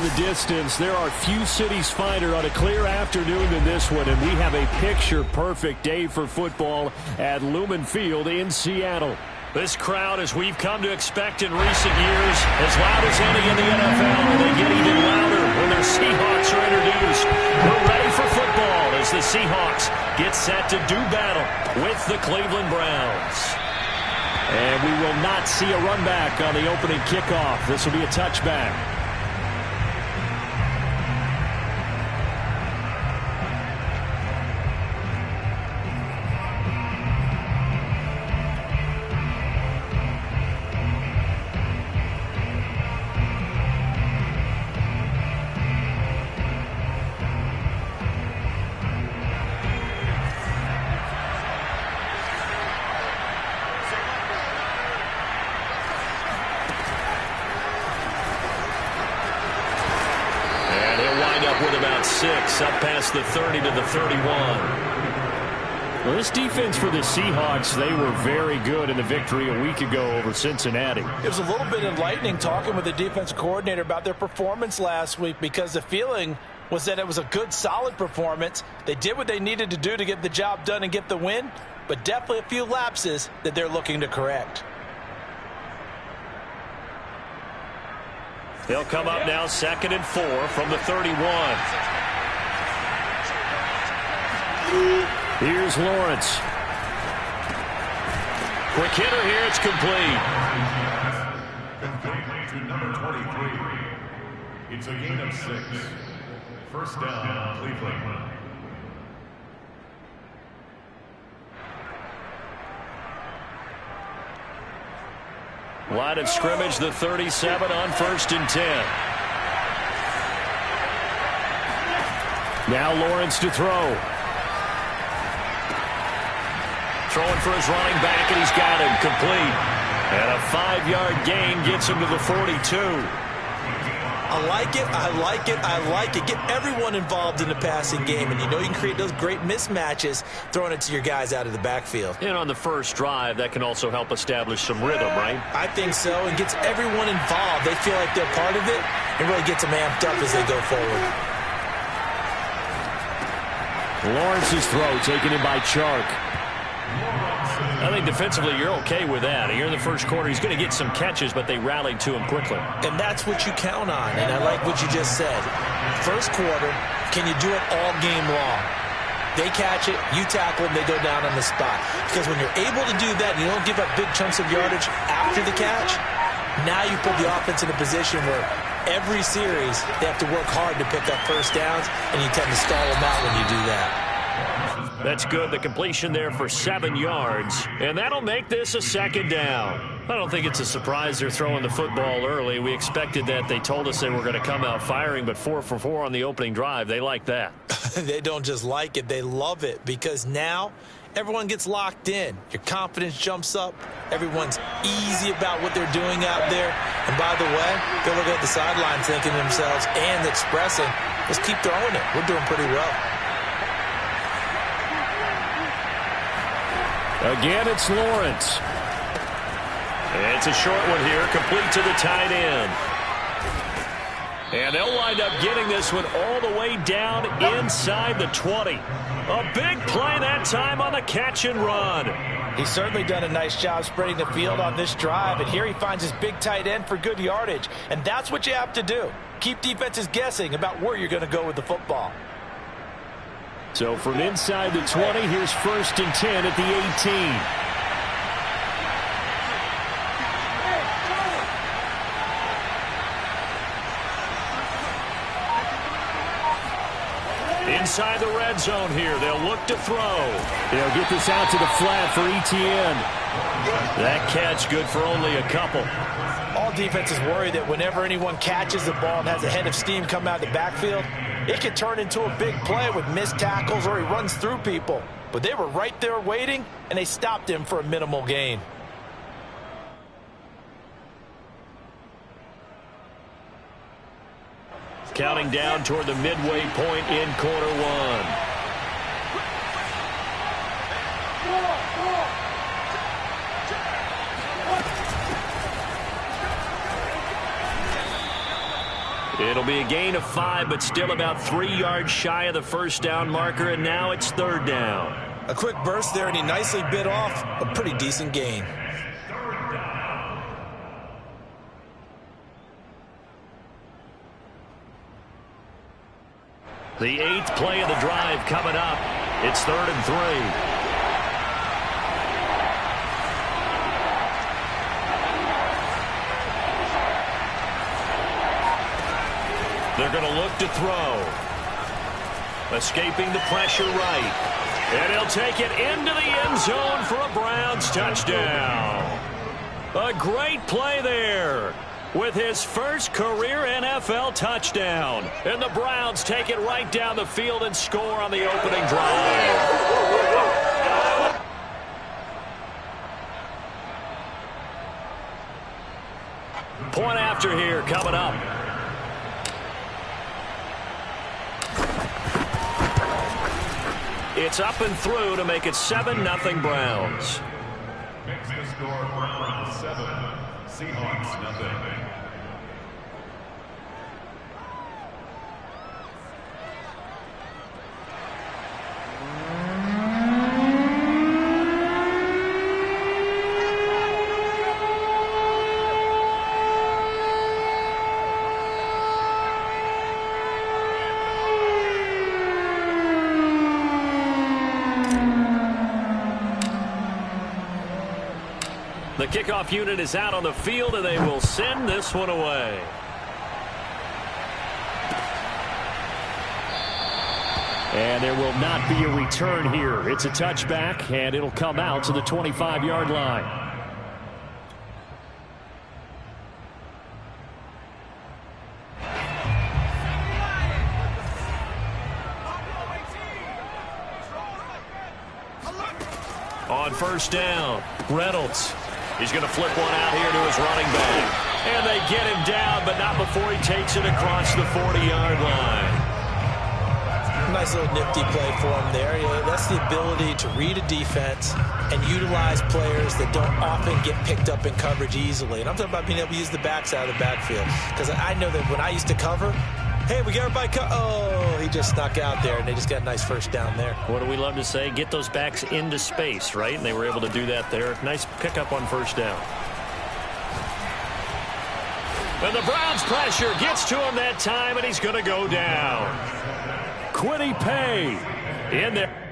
the distance, there are few cities finer on a clear afternoon than this one, and we have a picture-perfect day for football at Lumen Field in Seattle. This crowd, as we've come to expect in recent years, as loud as any in the NFL, and they get even louder when their Seahawks are introduced. We're ready for football as the Seahawks get set to do battle with the Cleveland Browns. And we will not see a run back on the opening kickoff. This will be a touchback. Up past the 30 to the 31. Well, this defense for the Seahawks, they were very good in the victory a week ago over Cincinnati. It was a little bit enlightening talking with the defensive coordinator about their performance last week, because the feeling was that it was a good, solid performance. They did what they needed to do to get the job done and get the win, but definitely a few lapses that they're looking to correct. They'll come up now 2nd and 4 from the 31. Here's Lawrence. Quick hitter here. It's complete. Complete to number 23. It's a gain of 6. First down, Cleveland. Line of scrimmage, the 37 on 1st and 10. Now Lawrence to throw. Throwing for his running back, and he's got him complete. And a 5-yard gain gets him to the 42. I like it, I like it, I like it. Get everyone involved in the passing game, and you know you can create those great mismatches throwing it to your guys out of the backfield. And on the first drive, that can also help establish some rhythm, right? I think so, and gets everyone involved. They feel like they're part of it, and really gets them amped up as they go forward. Lawrence's throw taken in by Chark. I think defensively you're okay with that. Here in the first quarter, he's going to get some catches, but they rallied to him quickly. And that's what you count on, and I like what you just said. First quarter, can you do it all game long? They catch it, you tackle them, they go down on the spot. Because when you're able to do that and you don't give up big chunks of yardage after the catch, now you put the offense in a position where every series they have to work hard to pick up first downs, and you tend to stall them out when you do that. That's good. The completion there for 7 yards. And that'll make this a 2nd down. I don't think it's a surprise they're throwing the football early. We expected that. They told us they were going to come out firing, but 4 for 4 on the opening drive. They like that. They don't just like it. They love it, because now everyone gets locked in. Your confidence jumps up. Everyone's easy about what they're doing out there. And by the way, they're looking at the sidelines thinking to themselves and expressing, let's keep throwing it. We're doing pretty well. Again, it's Lawrence. It's a short one here, complete to the tight end. And they'll wind up getting this one all the way down inside the 20. A big play that time on the catch and run. He's certainly done a nice job spreading the field on this drive, and here he finds his big tight end for good yardage. And that's what you have to do. Keep defenses guessing about where you're going to go with the football. So from inside the 20, here's 1st and 10 at the 18. Inside the red zone here. They'll look to throw. They'll get this out to the flat for Etienne. That catch good for only a couple. All defenses worry that whenever anyone catches the ball and has a head of steam come out of the backfield, it could turn into a big play with missed tackles or he runs through people. But they were right there waiting, and they stopped him for a minimal gain. Counting down toward the midway point in quarter one. It'll be a gain of 5, but still about 3 yards shy of the first down marker, and now it's third down. A quick burst there, and he nicely bit off a pretty decent gain. The 8th play of the drive coming up. It's 3rd and 3. They're going to look to throw. Escaping the pressure right. And he'll take it into the end zone for a Browns touchdown. A great play there with his first career NFL touchdown. And the Browns take it right down the field and score on the opening drive. Point after here coming up. It's up and through to make it 7-0 Browns. Makes the score Browns 7, Seahawks nothing. The kickoff unit is out on the field, and they will send this one away. And there will not be a return here. It's a touchback, and it'll come out to the 25-yard line. On first down, Reynolds. He's going to flip one out here to his running back. And they get him down, but not before he takes it across the 40-yard line. Nice little nifty play for him there. Yeah, that's the ability to read a defense and utilize players that don't often get picked up in coverage easily. And I'm talking about being able to use the backs out of the backfield. Because I know that when I used to cover, hey, we got everybody oh, he just snuck out there, and they just got a nice first down there. What do we love to say? Get those backs into space, right? And they were able to do that there. Nice pickup on first down. And the Browns pressure gets to him that time, and he's going to go down. Quiddy Pay in there.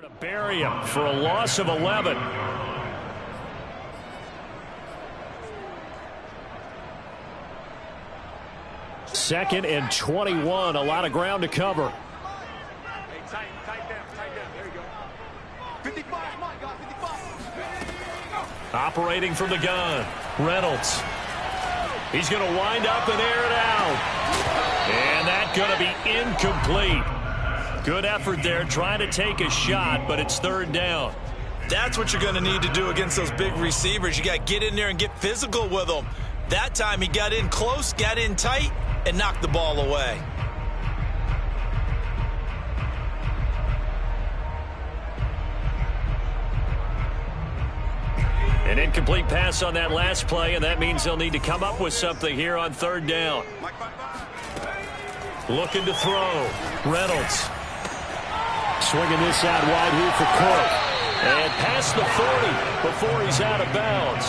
To bury him for a loss of 11. Second and 21. A lot of ground to cover. Hey, tight down. There you go. 55, my God, 55. Operating from the gun. Reynolds. He's going to wind up and air it out. And that's going to be incomplete. Good effort there, trying to take a shot, but it's third down. That's what you're going to need to do against those big receivers. You got to get in there and get physical with them. That time he got in close, got in tight, and knocked the ball away. An incomplete pass on that last play, and that means they'll need to come up with something here on third down. Looking to throw. Reynolds. Swinging this out wide here for Cook. And past the 40 before he's out of bounds.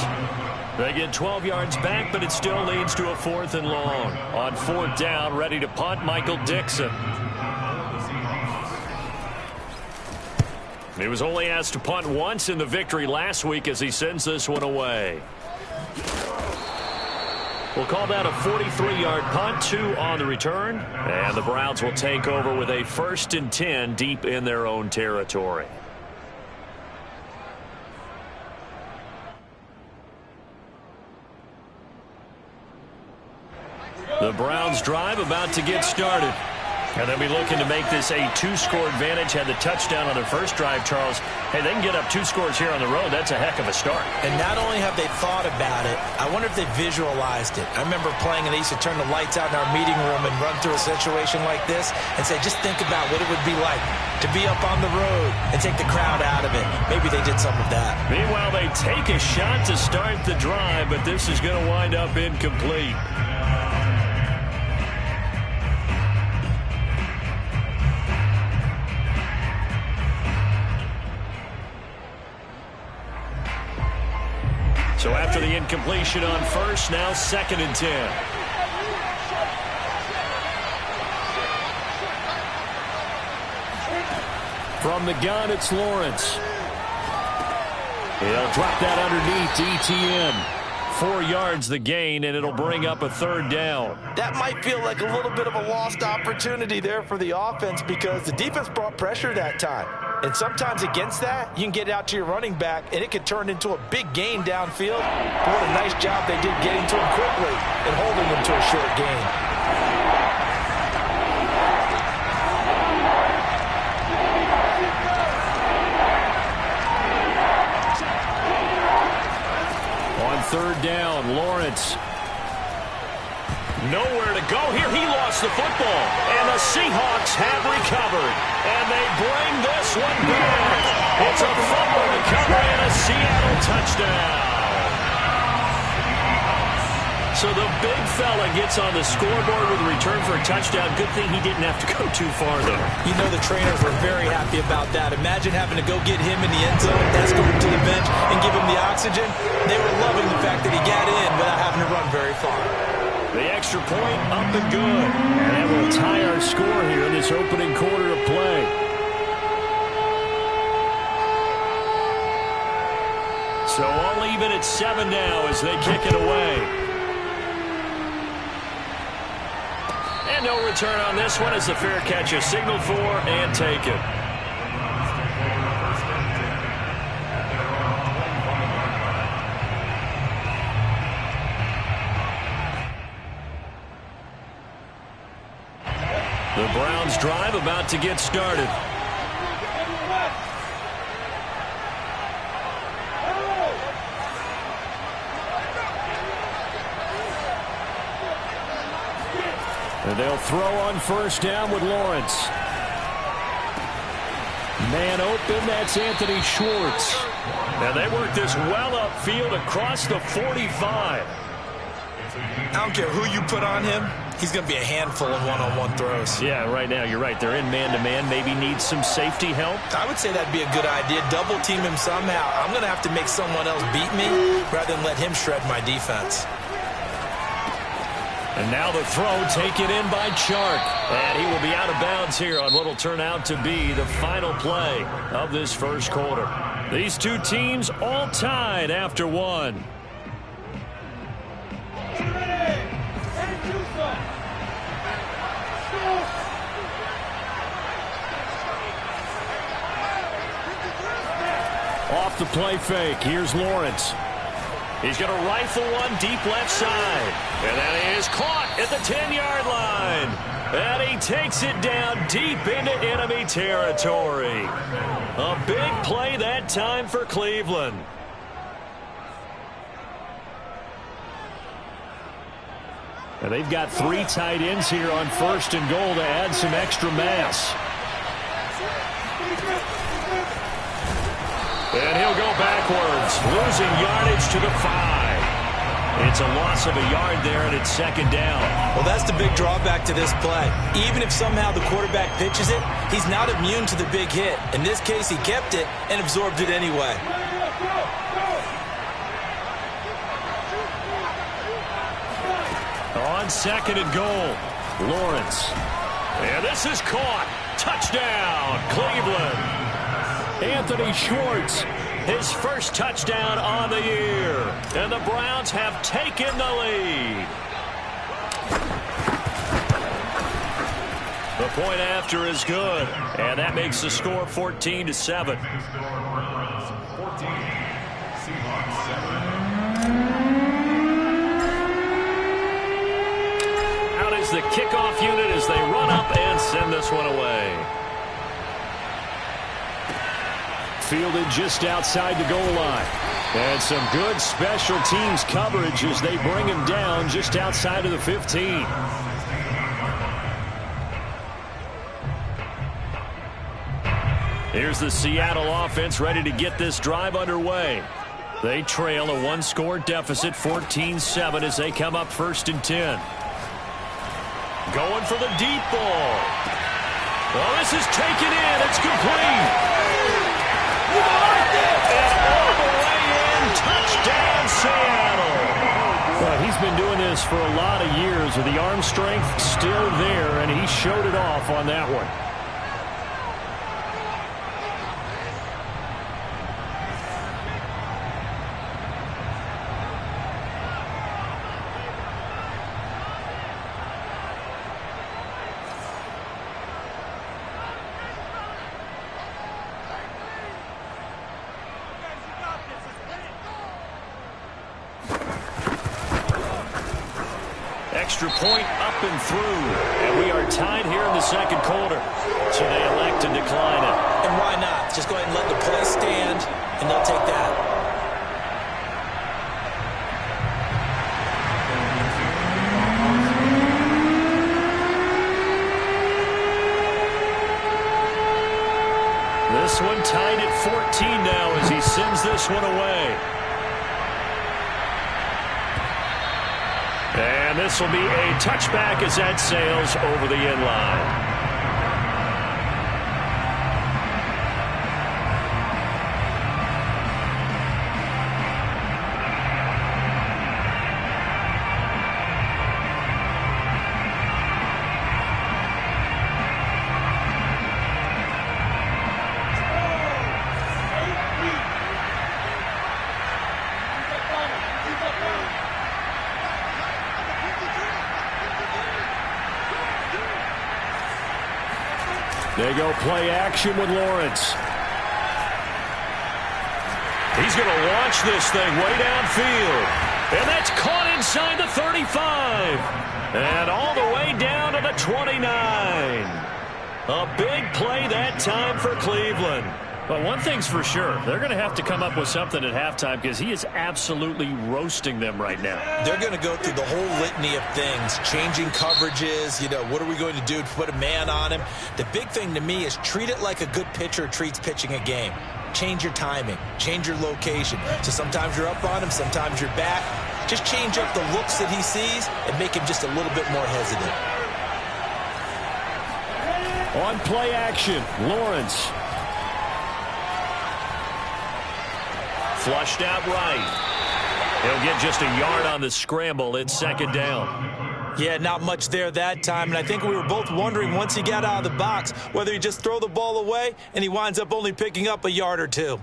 They get 12 yards back, but it still leads to a 4th and long. On 4th down, ready to punt, Michael Dixon. He was only asked to punt once in the victory last week as he sends this one away. We'll call that a 43-yard punt, 2 on the return. And the Browns will take over with a 1st and 10 deep in their own territory. The Browns drive about to get started. And they'll be looking to make this a two-score advantage. Had the touchdown on their first drive, Charles. Hey, they can get up 2 scores here on the road. That's a heck of a start. And not only have they thought about it, I wonder if they visualized it. I remember playing and they used to turn the lights out in our meeting room and run through a situation like this and say, just think about what it would be like to be up on the road and take the crowd out of it. Maybe they did some of that. Meanwhile, they take a shot to start the drive, but this is going to wind up incomplete. So after the incompletion on first, now 2nd and 10. From the gun, it's Lawrence. He'll drop that underneath to ETN. 4 yards the gain, and it'll bring up a 3rd down. That might feel like a little bit of a lost opportunity there for the offense because the defense brought pressure that time. And sometimes against that, you can get out to your running back, and it could turn into a big gain downfield. But what a nice job they did getting to him quickly and holding him to a short gain. On 3rd down, Lawrence. Nowhere to go here. He lost the football. And the Seahawks have recovered. And they bring this one back. It's a fumble recovery and a Seattle touchdown. So the big fella gets on the scoreboard with a return for a touchdown. Good thing he didn't have to go too far there. You know the trainers were very happy about that. Imagine having to go get him in the end zone, escort him to the bench, and give him the oxygen. They were loving the fact that he got in without having to run very far. The extra point up and good. And that will tie our score here in this opening quarter of play. So all even at 7 now as they kick it away. And no return on this one as the fair catch is signaled for and taken. The Browns drive about to get started. And they'll throw on 1st down with Lawrence. Man open, that's Anthony Schwartz. Now they work this well upfield across the 45. I don't care who you put on him. He's going to be a handful in one-on-one throws. Yeah, right now, you're right. They're in man-to-man. Maybe needs some safety help. I would say that'd be a good idea. Double team him somehow. I'm going to have to make someone else beat me rather than let him shred my defense. And now the throw taken in by Chark. And he will be out of bounds here on what will turn out to be the final play of this first quarter. These two teams all tied after 1. Off the play fake. Here's Lawrence. He's going to rifle one deep left side. And that is caught at the 10-yard line. And he takes it down deep into enemy territory. A big play that time for Cleveland. And they've got 3 tight ends here on 1st and goal to add some extra mass. And he'll go backwards, losing yardage to the 5. It's a loss of a yard there, and it's 2nd down. Well, that's the big drawback to this play. Even if somehow the quarterback pitches it, he's not immune to the big hit. In this case, he kept it and absorbed it anyway. On 2nd and goal, Lawrence. And this is caught. Touchdown, Cleveland. Anthony Schwartz, his first touchdown on the year. And the Browns have taken the lead. The point after is good. And that makes the score 14-7. is the kickoff unit as they run up and send this one away. Fielded just outside the goal line. And some good special teams coverage as they bring him down just outside of the 15. Here's the Seattle offense ready to get this drive underway. They trail a one-score deficit, 14-7, as they come up 1st and 10. Going for the deep ball. Well, this is taken in. It's complete. And all the way in. Touchdown, Seattle. Well, he's been doing this for a lot of years with the arm strength still there, and he showed it off on that one. Extra point up and through. And we are tied here in the second quarter. So they elect to decline it. And why not? Just go ahead and let the play stand, and they'll take that. This one tied at 14 now as he sends this one away. And this will be a touchback as that sails over the end line. They go play action with Lawrence. He's going to launch this thing way downfield. And that's caught inside the 35. And all the way down to the 29. A big play that time for Cleveland. But one thing's for sure, they're going to have to come up with something at halftime because he is absolutely roasting them right now. They're going to go through the whole litany of things, changing coverages, what are we going to do to put a man on him? The big thing to me is treat it like a good pitcher treats pitching a game. Change your timing, change your location. So sometimes you're up on him, sometimes you're back. Just change up the looks that he sees and make him just a little bit more hesitant. On play action, Lawrence. Flushed out right. He'll get just a yard on the scramble. It's second down. Yeah, not much there that time. And I think we were both wondering once he got out of the box whether he just throw the ball away and he winds up only picking up a yard or two.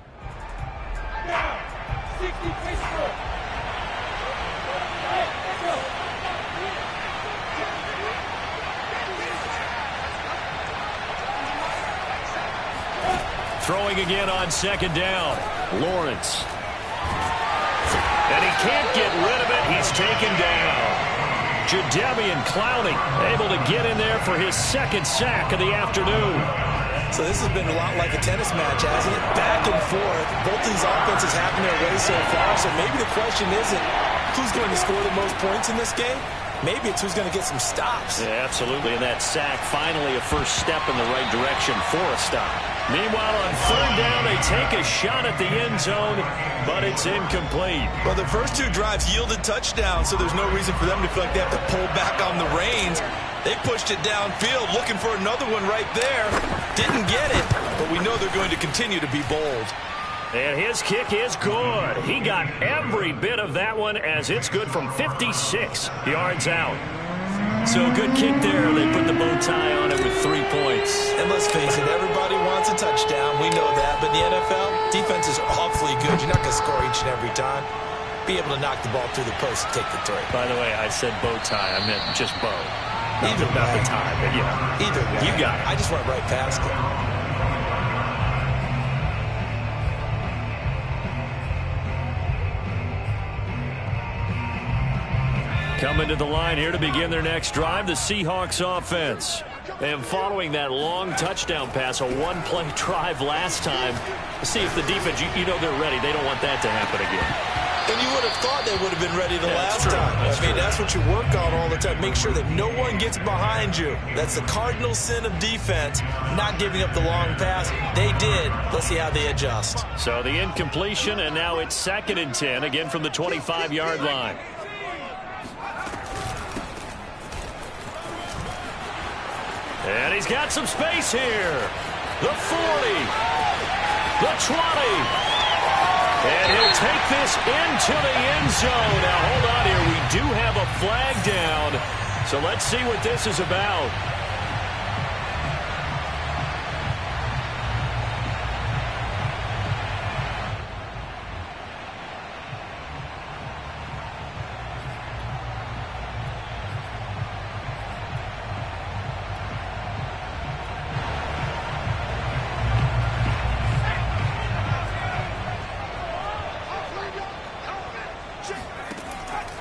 Throwing again on second down. Lawrence. And he can't get rid of it. He's taken down. Jadeveon Clowney able to get in there for his second sack of the afternoon. So this has been a lot like a tennis match, hasn't it? Back and forth. Both these offenses having their way so far. So maybe the question isn't who's going to score the most points in this game. Maybe it's who's going to get some stops. Yeah, absolutely. And that sack finally a first step in the right direction for a stop. Meanwhile, on third down, they take a shot at the end zone, but it's incomplete. Well, the first two drives yielded touchdowns, so there's no reason for them to feel like they have to pull back on the reins. They pushed it downfield, looking for another one right there. Didn't get it, but we know they're going to continue to be bold. And his kick is good. He got every bit of that one as it's good from 56 yards out. So good kick there. They put the bow tie on it with 3 points. And let's face it, everybody wants a touchdown. We know that. But in the NFL, defenses are awfully good. You're not going to score each and every time. Be able to knock the ball through the post and take the three. By the way, I said bow tie. I meant just bow. Not the tie, but yeah. Either way. You got it. I just went right past it. Coming to the line here to begin their next drive, the Seahawks offense. And following that long touchdown pass, a one-play drive last time, see if the defense, you know they're ready. They don't want that to happen again. And you would have thought they would have been ready the last time. That's what you work on all the time. Make sure that no one gets behind you. That's the cardinal sin of defense, not giving up the long pass. They did. Let's see how they adjust. So the incompletion, and now it's 2nd and 10, again from the 25-yard line. And he's got some space here. The 40. The 20. And he'll take this into the end zone. Now, hold on here. We do have a flag down. So let's see what this is about.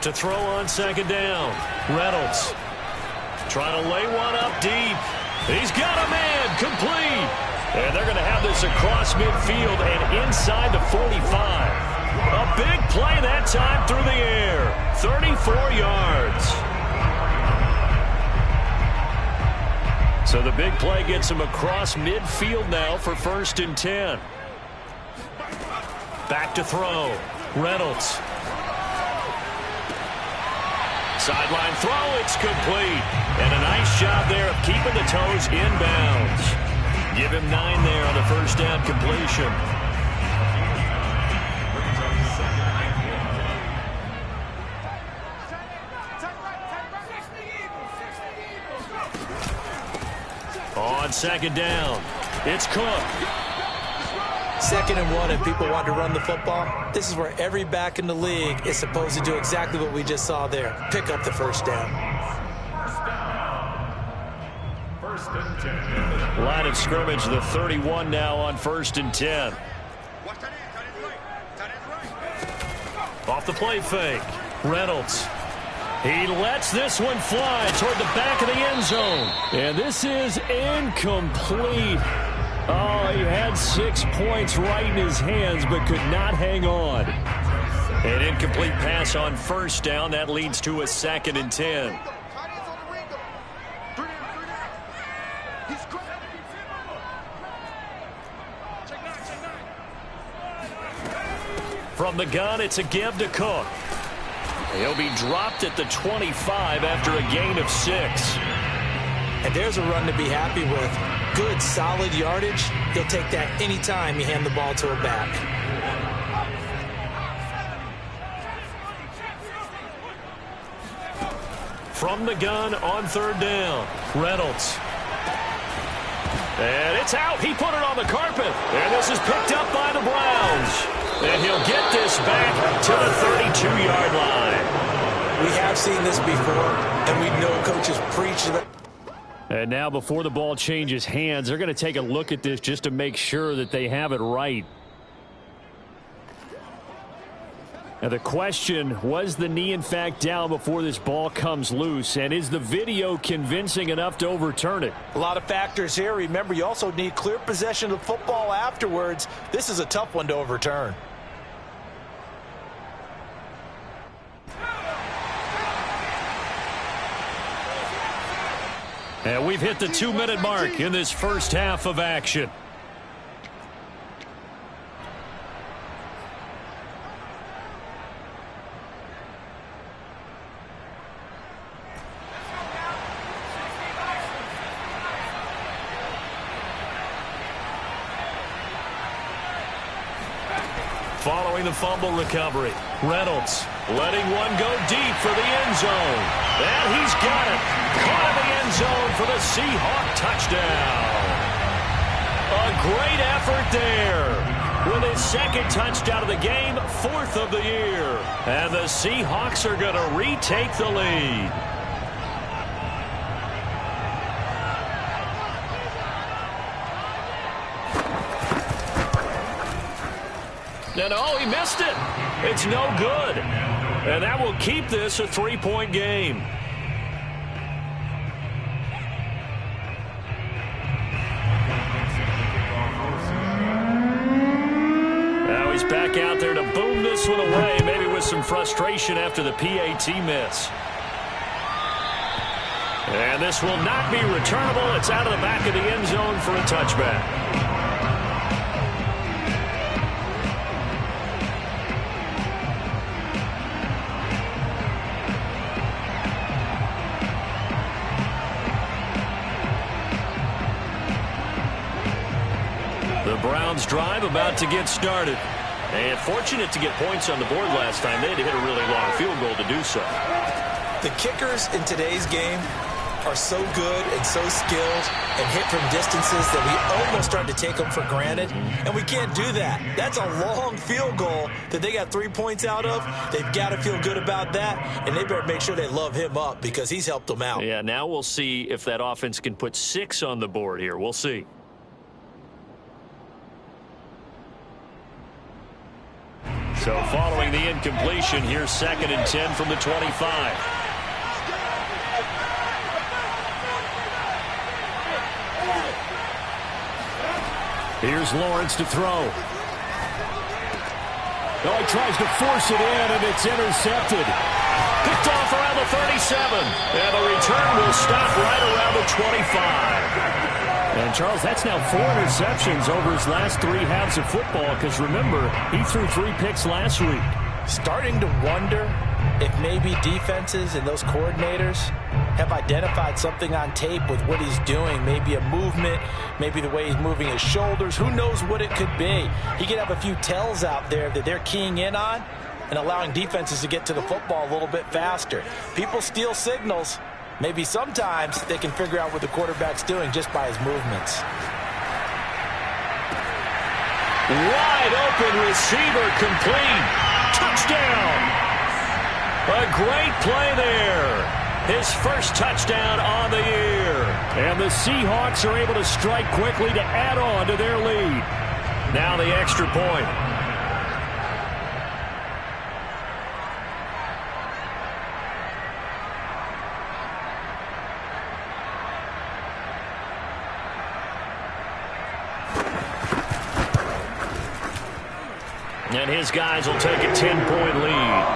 To throw on 2nd down. Reynolds trying to lay one up deep. He's got a man, complete. And they're going to have this across midfield and inside the 45. A big play that time through the air. 34 yards. So the big play gets him across midfield now for 1st and 10. Back to throw. Reynolds. Sideline throw, it's complete. And a nice job there of keeping the toes inbounds. Give him 9 there on the 1st down completion. On 2nd down, it's Cook. 2nd and 1, and people want to run the football. This is where every back in the league is supposed to do exactly what we just saw there. Pick up the 1st down. 1st and 10. Line of scrimmage, the 31 now on 1st and 10. Off the play fake. Reynolds. He lets this one fly toward the back of the end zone. And this is incomplete. Oh, he had 6 points right in his hands, but could not hang on. An incomplete pass on 1st down. That leads to a 2nd and 10. From the gun, it's a give to Cook. He'll be dropped at the 25 after a gain of 6. And there's a run to be happy with. Good, solid yardage. He'll take that anytime you hand the ball to a back. From the gun on 3rd down. Reynolds. And it's out. He put it on the carpet. And this is picked up by the Browns. And he'll get this back to the 32-yard line. We have seen this before, and we know coaches preach that. And now before the ball changes hands, they're going to take a look at this just to make sure that they have it right. Now the question, was the knee in fact down before this ball comes loose? And is the video convincing enough to overturn it? A lot of factors here. Remember, you also need clear possession of the football afterwards. This is a tough one to overturn. And we've hit the 2-minute mark in this first half of action. Following the fumble recovery, Reynolds letting one go deep for the end zone. And he's got it. Caught in the end zone for the Seahawk touchdown. A great effort there. With his 2nd touchdown of the game, 4th of the year. And the Seahawks are going to retake the lead. And oh, he missed it. It's no good. And that will keep this a three-point game. Now he's back out there to boom this one away, maybe with some frustration after the PAT miss. And this will not be returnable. It's out of the back of the end zone for a touchback. The Browns drive about to get started. And fortunate to get points on the board last time. They had to hit a really long field goal to do so. The kickers in today's game are so good and so skilled and hit from distances that we almost start to take them for granted. And we can't do that. That's a long field goal that they got 3 points out of. They've got to feel good about that. And they better make sure they love him up because he's helped them out. Yeah, now we'll see if that offense can put 6 on the board here. We'll see. So following the incompletion, here's 2nd and 10 from the 25. Here's Lawrence to throw. Oh, he tries to force it in, and it's intercepted. Picked off around the 37. And the return will stop right around the 25. And, Charles, that's now 4 interceptions over his last 3 halves of football because, remember, he threw 3 picks last week. Starting to wonder if maybe defenses and those coordinators have identified something on tape with what he's doing. Maybe a movement, maybe the way he's moving his shoulders. Who knows what it could be? He could have a few tells out there that they're keying in on and allowing defenses to get to the football a little bit faster. People steal signals. Maybe sometimes they can figure out what the quarterback's doing just by his movements. Wide open receiver complete. Touchdown. A great play there. His first touchdown on the year. And the Seahawks are able to strike quickly to add on to their lead. Now the extra point. And his guys will take a 10-point lead.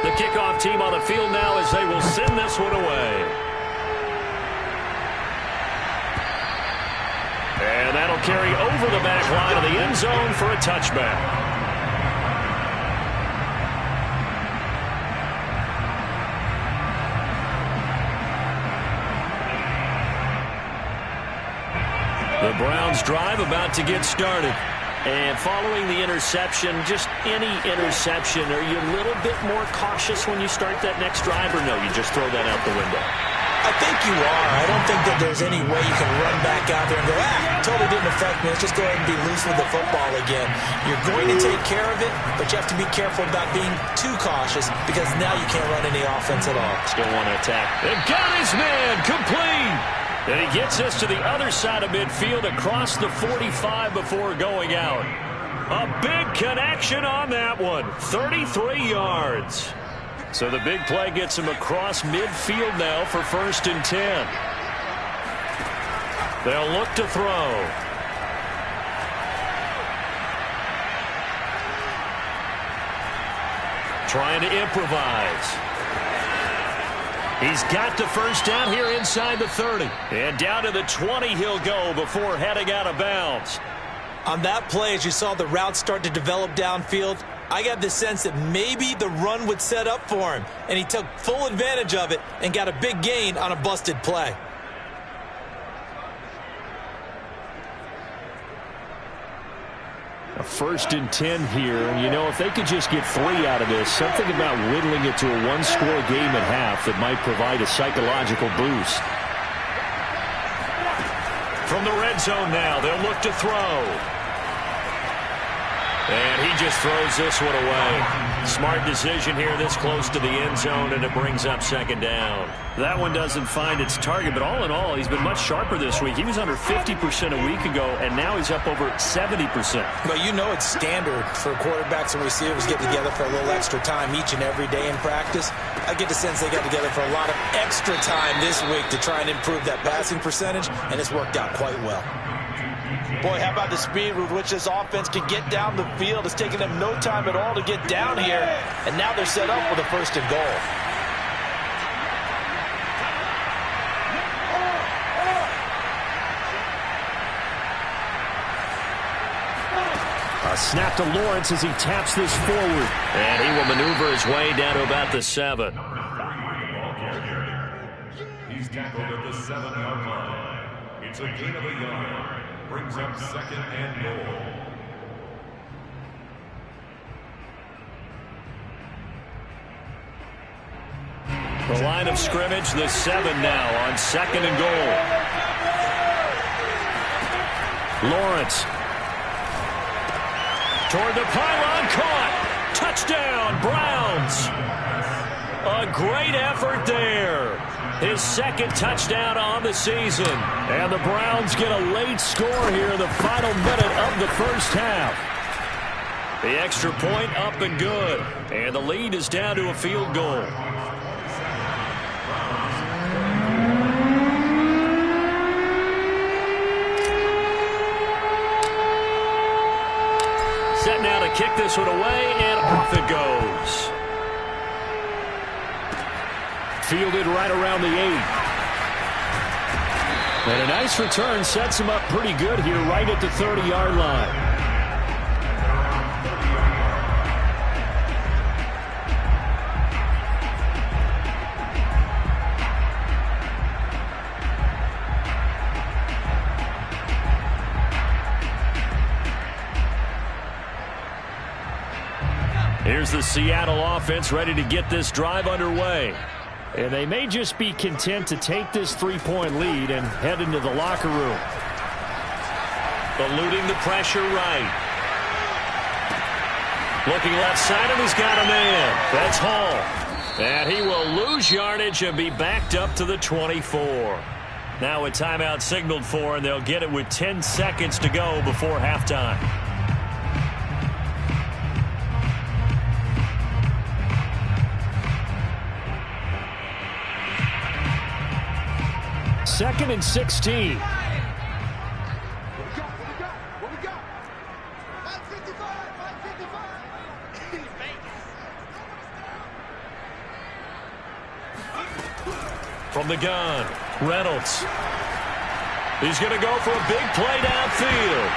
The kickoff team on the field now as they will send this one away. And that'll carry over the back line of the end zone for a touchback. The Browns drive about to get started. And following the interception, just any interception, are you a little bit more cautious when you start that next drive, or no, you just throw that out the window? I think you are. I don't think that there's any way you can run back out there and go, totally didn't affect me. Let's just go ahead and be loose with the football again. You're going to take care of it, but you have to be careful about being too cautious because now you can't run any offense at all. Still want to attack. And got his man complete. And he gets us to the other side of midfield across the 45 before going out. A big connection on that one. 33 yards. So the big play gets him across midfield now for 1st and 10. They'll look to throw. Trying to improvise. He's got the first down here inside the 30. And down to the 20 he'll go before heading out of bounds. On that play, as you saw the route start to develop downfield, I got the sense that maybe the run would set up for him, and he took full advantage of it and got a big gain on a busted play. A 1st and 10 here, and you know, if they could just get 3 out of this, something about whittling it to a 1-score game at half that might provide a psychological boost. From the red zone now, they'll look to throw. And he just throws this one away. Smart decision here this close to the end zone, and it brings up second down. That one doesn't find its target, but all in all, he's been much sharper this week. He was under 50% a week ago, and now he's up over 70%. But you know it's standard for quarterbacks and receivers get together for a little extra time each and every day in practice. I get the sense they got together for a lot of extra time this week to try and improve that passing percentage, and it's worked out quite well. Boy, how about the speed with which this offense can get down the field? It's taken them no time at all to get down here, and now they're set up with a first and goal. A snap to Lawrence as he taps this forward. And he will maneuver his way down to about the 7. He's tackled at the 7-yard line. It's a gain of a yard. Brings up second and goal. The line of scrimmage, the 7 now on second and goal. Lawrence. Toward the pylon, caught. Touchdown, Browns. A great effort there. His second touchdown on the season. And the Browns get a late score here in the final minute of the first half. The extra point up and good. And the lead is down to a field goal. Set now to kick this one away, and off it goes. Fielded right around the 8. And a nice return sets him up pretty good here right at the 30-yard line. Here's the Seattle offense ready to get this drive underway. And they may just be content to take this 3-point lead and head into the locker room. Eluding the pressure right. Looking left side, and he's got a man. That's Hall. And he will lose yardage and be backed up to the 24. Now a timeout signaled for, and they'll get it with 10 seconds to go before halftime. Second and 16. What we got? 555. From the gun, Reynolds. He's going to go for a big play downfield.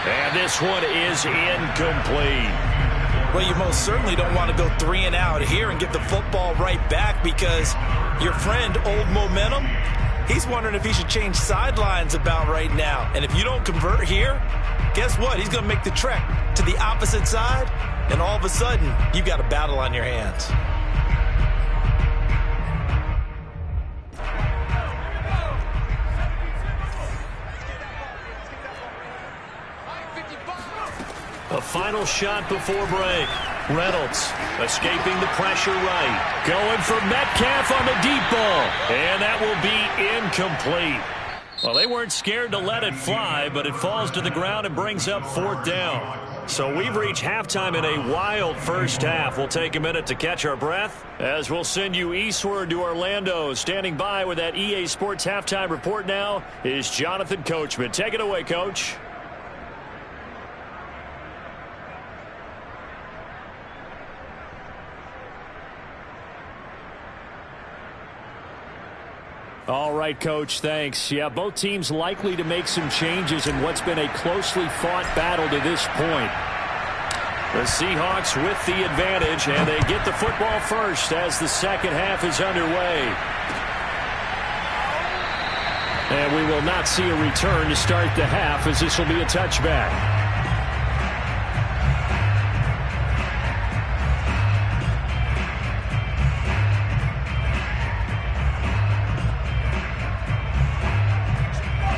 And this one is incomplete. Well, you most certainly don't want to go 3 and out here and get the football right back, because your friend, Old Momentum, he's wondering if he should change sidelines about right now. And if you don't convert here, guess what? He's going to make the trek to the opposite side, and all of a sudden, you've got a battle on your hands. A final shot before break. Reynolds escaping the pressure right. Going for Metcalf on the deep ball. And that will be incomplete. Well, they weren't scared to let it fly, but it falls to the ground and brings up 4th down. So we've reached halftime in a wild first half. We'll take a minute to catch our breath as we'll send you eastward to Orlando. Standing by with that EA Sports halftime report now is Jonathan Coachman. Take it away, Coach. All right, Coach, thanks. Yeah, both teams likely to make some changes in what's been a closely fought battle to this point. The Seahawks with the advantage, and they get the football first as the second half is underway. And we will not see a return to start the half, as this will be a touchback.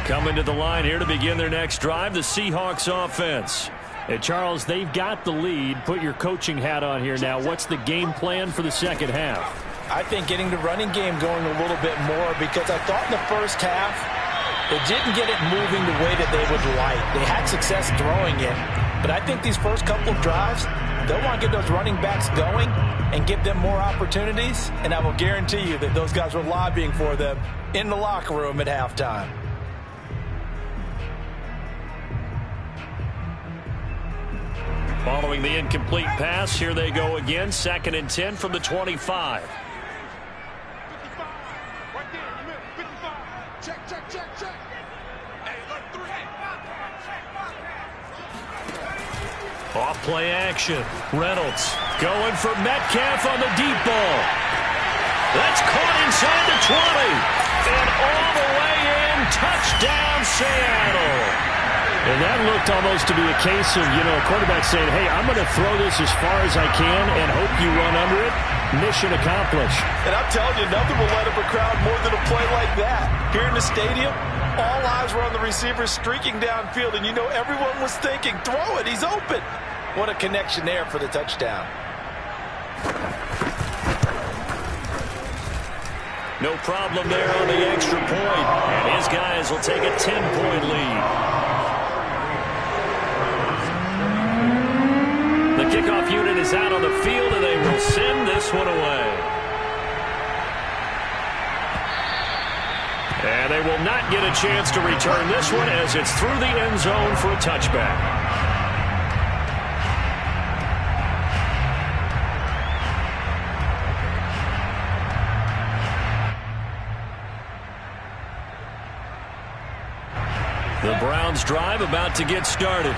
Coming to the line here to begin their next drive, the Seahawks offense. Hey, Charles, they've got the lead. Put your coaching hat on here now. What's the game plan for the second half? I think getting the running game going a little bit more, because I thought in the first half they didn't get it moving the way that they would like. They had success throwing it, but I think these first couple of drives, they'll want to get those running backs going and give them more opportunities, and I will guarantee you that those guys were lobbying for them in the locker room at halftime. Following the incomplete pass, here they go again. 2nd and 10 from the 25. 55. Right there, you missed. 55. Check. Hey, look, 3. Off play action. Reynolds going for Metcalf on the deep ball. That's caught inside the 20. And all the way in. Touchdown, Seattle. And that looked almost to be a case of, a quarterback saying, hey, I'm going to throw this as far as I can and hope you run under it. Mission accomplished. And I'm telling you, nothing will light up a crowd more than a play like that. Here in the stadium, all eyes were on the receiver streaking downfield, and everyone was thinking, throw it, he's open. What a connection there for the touchdown. No problem there on the extra point. And his guys will take a 10-point lead. The kickoff unit is out on the field, and they will send this one away. And they will not get a chance to return this one as it's through the end zone for a touchback. The Browns drive about to get started.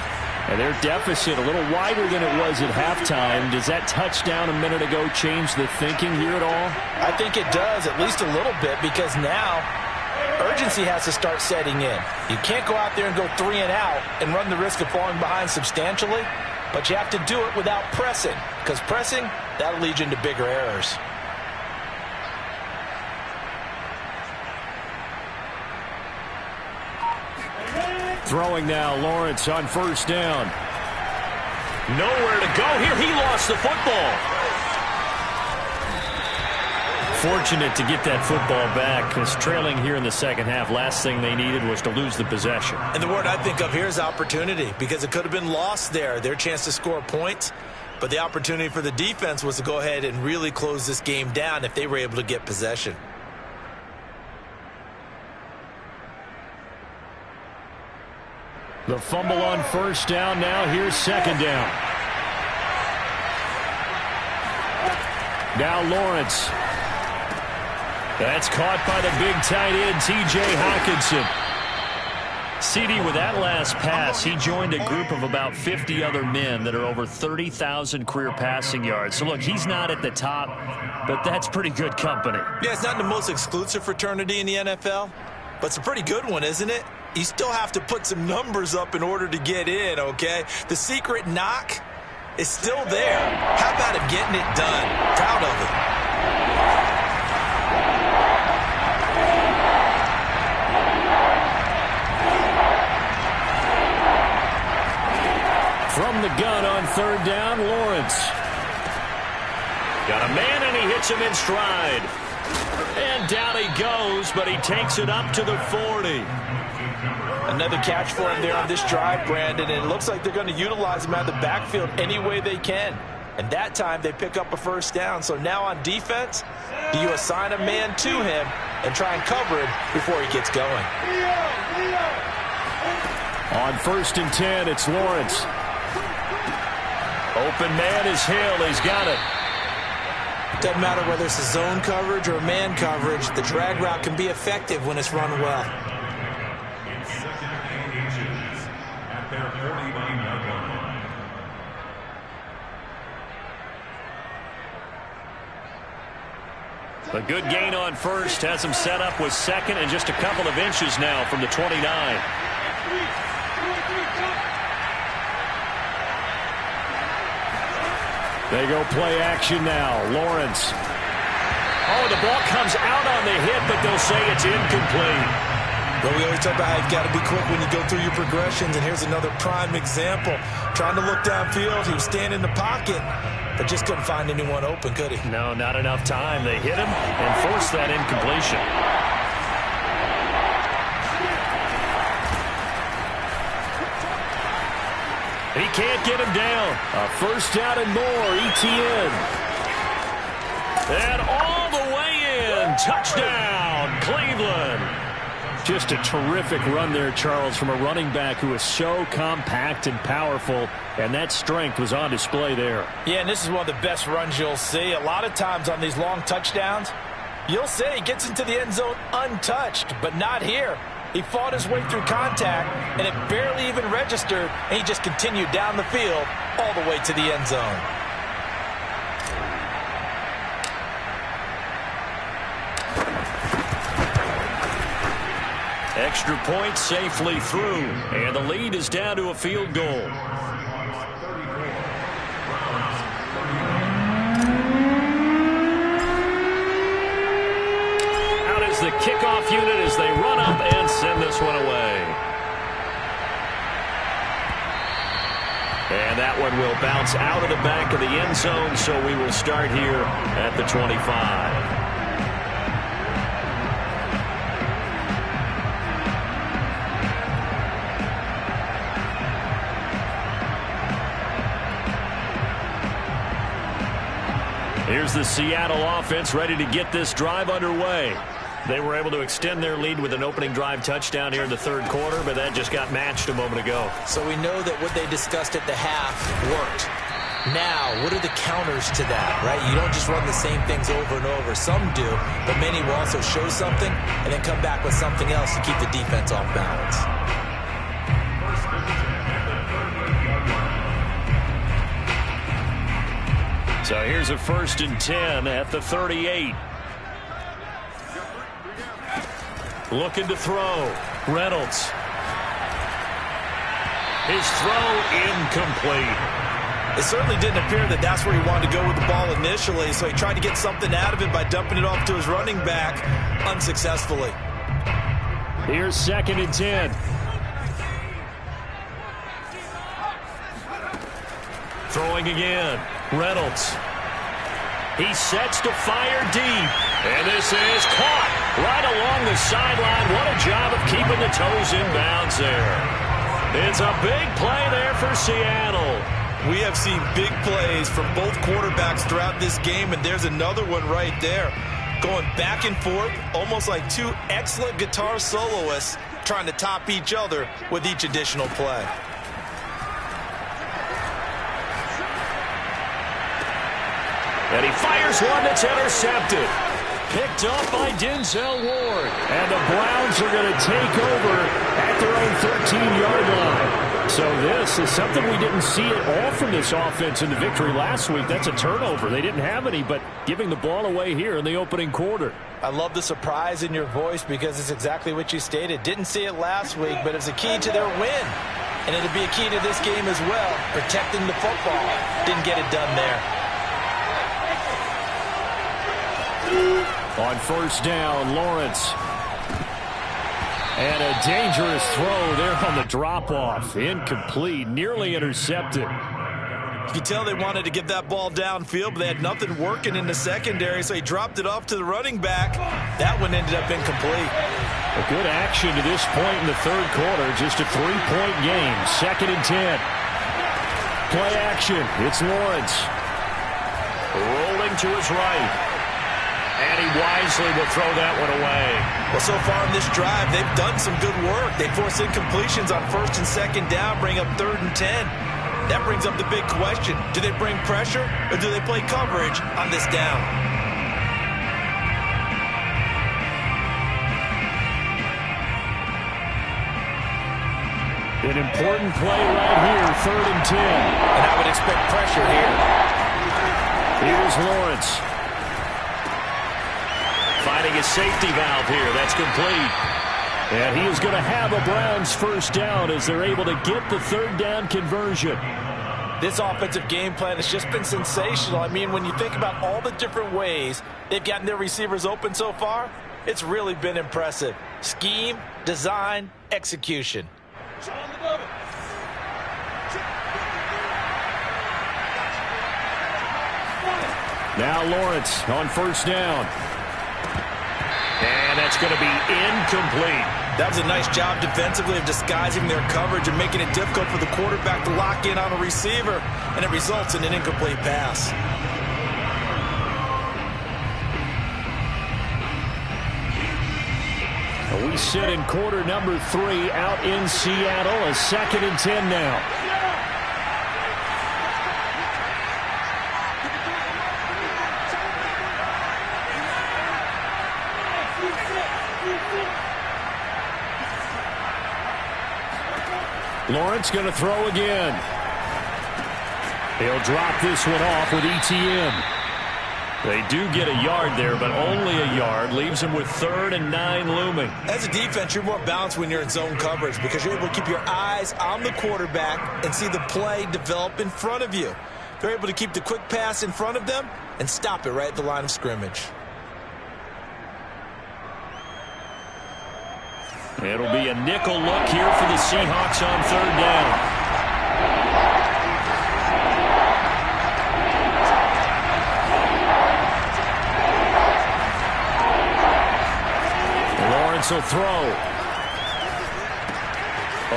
And their deficit a little wider than it was at halftime. Does that touchdown a minute ago change the thinking here at all? I think it does, at least a little bit, because now urgency has to start setting in. You can't go out there and go 3 and out and run the risk of falling behind substantially, but you have to do it without pressing, because pressing, that'll lead you into bigger errors. Throwing now, Lawrence on 1st down. Nowhere to go here. He lost the football. Fortunate to get that football back, because trailing here in the second half, last thing they needed was to lose the possession. And the word I think of here is opportunity, because it could have been lost there. Their chance to score points, but the opportunity for the defense was to go ahead and really close this game down if they were able to get possession. The fumble on 1st down. Now here's 2nd down. Now Lawrence. That's caught by the big tight end, T.J. Hockenson. CD, with that last pass, he joined a group of about 50 other men that are over 30,000 career passing yards. So, look, he's not at the top, but that's pretty good company. Yeah, it's not the most exclusive fraternity in the NFL, but it's a pretty good one, isn't it? You still have to put some numbers up in order to get in, okay? The secret knock is still there. How about him getting it done? Proud of him. From the gun on 3rd down, Lawrence. Got a man, and he hits him in stride. And down he goes, but he takes it up to the 40. Another catch for him there on this drive, Brandon, and it looks like they're going to utilize him out of the backfield any way they can. And that time they pick up a 1st down. So now on defense, do you assign a man to him and try and cover him before he gets going? On 1st and 10, it's Lawrence. Open man is Hill. He's got it. Doesn't matter whether it's a zone coverage or man coverage, the drag route can be effective when it's run well. In 2nd and inches at their 49-yard line. A good gain on 1st has him set up with 2nd and just a couple of inches now from the 29. They go play action now. Lawrence. Oh, the ball comes out on the hit, but they'll say it's incomplete. But we always talk about how you've got to be quick when you go through your progressions, and here's another prime example. Trying to look downfield, he was standing in the pocket, but just couldn't find anyone open, could he? No, not enough time. They hit him and forced that incompletion. He can't get him down. A first down and more, ETN. And all the way in. Touchdown, Cleveland. Just a terrific run there, Charles, from a running back who is so compact and powerful, and that strength was on display there. Yeah, and this is one of the best runs you'll see. A lot of times on these long touchdowns, you'll say he gets into the end zone untouched, but not here. He fought his way through contact, and it barely even registered, and he just continued down the field all the way to the end zone. Extra point safely through, and the lead is down to a field goal. Out is the kickoff unit as they run up and send this one away. And that one will bounce out of the back of the end zone, so we will start here at the 25. Here's the Seattle offense ready to get this drive underway. They were able to extend their lead with an opening drive touchdown here in the third quarter, but that just got matched a moment ago. So we know that what they discussed at the half worked. Now, what are the counters to that, right? You don't just run the same things over and over. Some do, but many will also show something and then come back with something else to keep the defense off balance. So here's a 1st and 10 at the 38. Looking to throw. Reynolds. His throw incomplete. It certainly didn't appear that that's where he wanted to go with the ball initially, so he tried to get something out of it by dumping it off to his running back unsuccessfully. Here's 2nd and 10. Throwing again. Reynolds. He sets to fire deep. And this is caught right along the sideline. What a job of keeping the toes in bounds there. It's a big play there for Seattle. We have seen big plays from both quarterbacks throughout this game, and there's another one right there. Going back and forth, almost like two excellent guitar soloists trying to top each other with each additional play. And he fires one that's intercepted. Picked up by Denzel Ward. And the Browns are going to take over at their own 13-yard line. So this is something we didn't see at all from this offense in the victory last week. That's a turnover. They didn't have any, but giving the ball away here in the opening quarter. I love the surprise in your voice because it's exactly what you stated. Didn't see it last week, but it was a key to their win. And it'll be a key to this game as well, protecting the football. Didn't get it done there. On 1st down, Lawrence. And a dangerous throw there on the drop-off. Incomplete, nearly intercepted. You can tell they wanted to get that ball downfield, but they had nothing working in the secondary, so he dropped it off to the running back. That one ended up incomplete. A good action to this point in the third quarter. Just a 3-point game. 2nd and 10. Play action. It's Lawrence. Rolling to his right. And he wisely will throw that one away. Well, so far in this drive, they've done some good work. They force incompletions on 1st and 2nd down, bring up 3rd and 10. That brings up the big question. Do they bring pressure or do they play coverage on this down? An important play right here, 3rd and 10. And I would expect pressure here. Here's Lawrence. Finding a safety valve here. That's complete. And he is going to have a Browns 1st down as they're able to get the 3rd down conversion. This offensive game plan has just been sensational. I mean, when you think about all the different ways they've gotten their receivers open so far, It's really been impressive. Scheme, design, execution. Now Lawrence on first down. And that's going to be incomplete. That was a nice job defensively of disguising their coverage and making it difficult for the quarterback to lock in on a receiver, and it results in an incomplete pass. We sit in quarter number 3 out in Seattle, a 2nd and 10 now. Lawrence going to throw again. He'll drop this one off with ETN. They do get a yard there, but only a yard. Leaves them with 3rd and 9 looming. As a defense, you're more balanced when you're in zone coverage because you're able to keep your eyes on the quarterback and see the play develop in front of you. They're able to keep the quick pass in front of them and stop it right at the line of scrimmage. It'll be a nickel look here for the Seahawks on 3rd down. Lawrence will throw.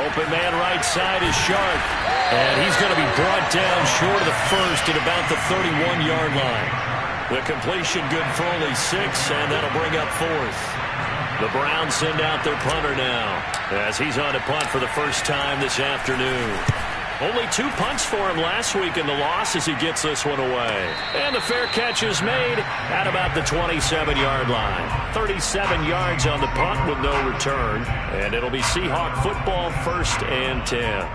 Open man right side is Sharp. And he's going to be brought down short of the first at about the 31-yard line. The completion good for only 6, and that'll bring up 4th. The Browns send out their punter now as he's on to punt for the first time this afternoon. Only 2 punts for him last week in the loss as he gets this one away. And the fair catch is made at about the 27-yard line. 37 yards on the punt with no return. And it'll be Seahawk football 1st and 10.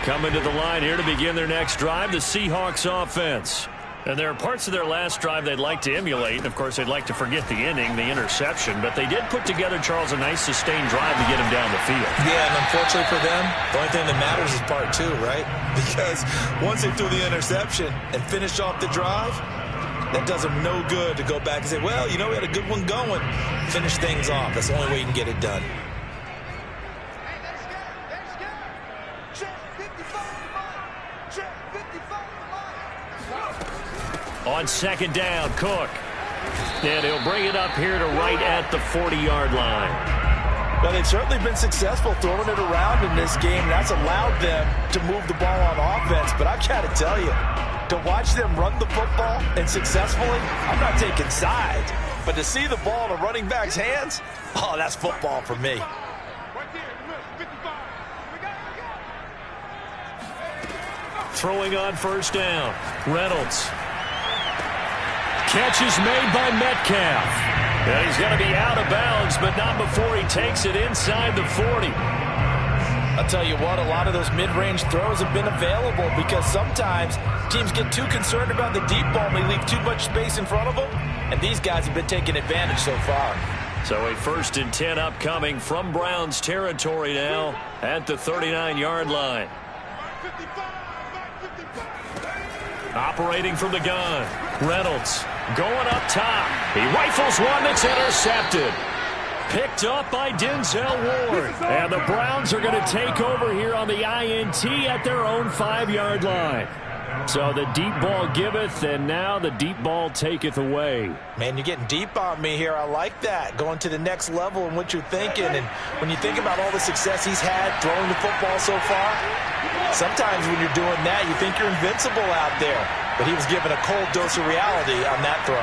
Coming to the line here to begin their next drive, the Seahawks offense. And there are parts of their last drive they'd like to emulate. And, of course, they'd like to forget the inning, the interception. But they did put together, Charles, a nice sustained drive to get him down the field. Yeah, and unfortunately for them, the only thing that matters is part 2, right? Because once they threw the interception and finished off the drive, that does them no good to go back and say, well, you know, we had a good one going. Finish things off. That's the only way you can get it done. On 2nd down, Cook. And he'll bring it up here to right at the 40-yard line. Well, they've certainly been successful throwing it around in this game. That's allowed them to move the ball on offense. But I've got to tell you, to watch them run the football and successfully, I'm not taking sides. But to see the ball in a running back's hands, oh, that's football for me. Throwing on 1st down, Reynolds. Catch is made by Metcalf. And he's going to be out of bounds, but not before he takes it inside the 40. I'll tell you what, a lot of those mid-range throws have been available because sometimes teams get too concerned about the deep ball and they leave too much space in front of them, and these guys have been taking advantage so far. So a 1st and 10 upcoming from Browns territory now at the 39-yard line. Operating from the gun, Reynolds going up top. He rifles one that's intercepted. Picked up by Denzel Ward. And the Browns are going to take over here on the INT at their own 5-yard line. So the deep ball giveth, and now the deep ball taketh away. Man, you're getting deep on me here. I like that. Going to the next level in what you're thinking. And when you think about all the success he's had throwing the football so far, sometimes when you're doing that, you think you're invincible out there. But he was given a cold dose of reality on that throw.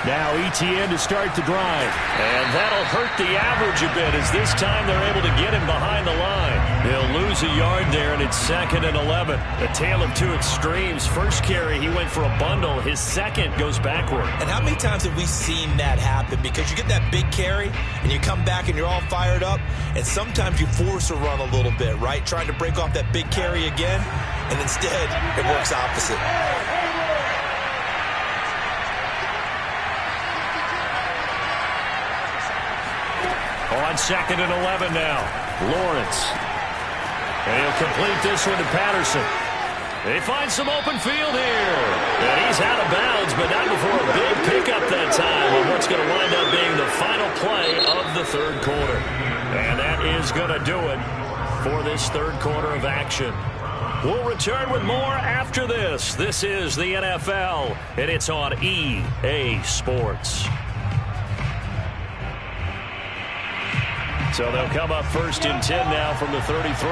Now ETN to start the drive. And that'll hurt the average a bit as this time they're able to get him behind the line. He'll lose a yard there, and it's 2nd and 11. A tale of 2 extremes. First carry, he went for a bundle. His second goes backward. And how many times have we seen that happen? Because you get that big carry, and you come back and you're all fired up, and sometimes you force a run a little bit, right? Trying to break off that big carry again, and instead it works opposite. On 2nd and 11 now. Lawrence. And he'll complete this one to Patterson. They find some open field here. And he's out of bounds, but not before a big pickup that time on what's going to wind up being the final play of the third quarter. And that is going to do it for this third quarter of action. We'll return with more after this. This is the NFL, and it's on EA Sports. So they'll come up first and 10 now from the 33.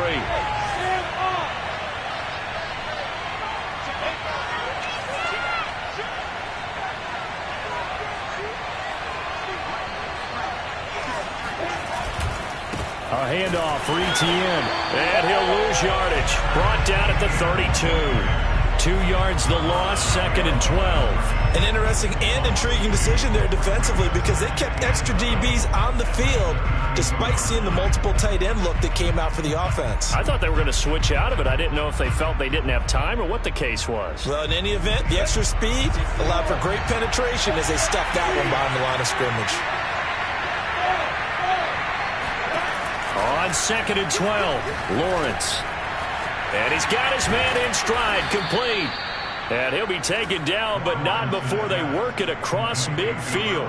A handoff for Etienne. And he'll lose yardage. Brought down at the 32. 2 yards the loss, 2nd and 12. An interesting and intriguing decision there defensively because they kept extra DBs on the field despite seeing the multiple tight end look that came out for the offense. I thought they were going to switch out of it. I didn't know if they felt they didn't have time or what the case was. Well, in any event, the extra speed allowed for great penetration as they stuffed that one behind the line of scrimmage. On 2nd and 12, Lawrence. And he's got his man in stride, complete. And he'll be taken down, but not before they work it across midfield.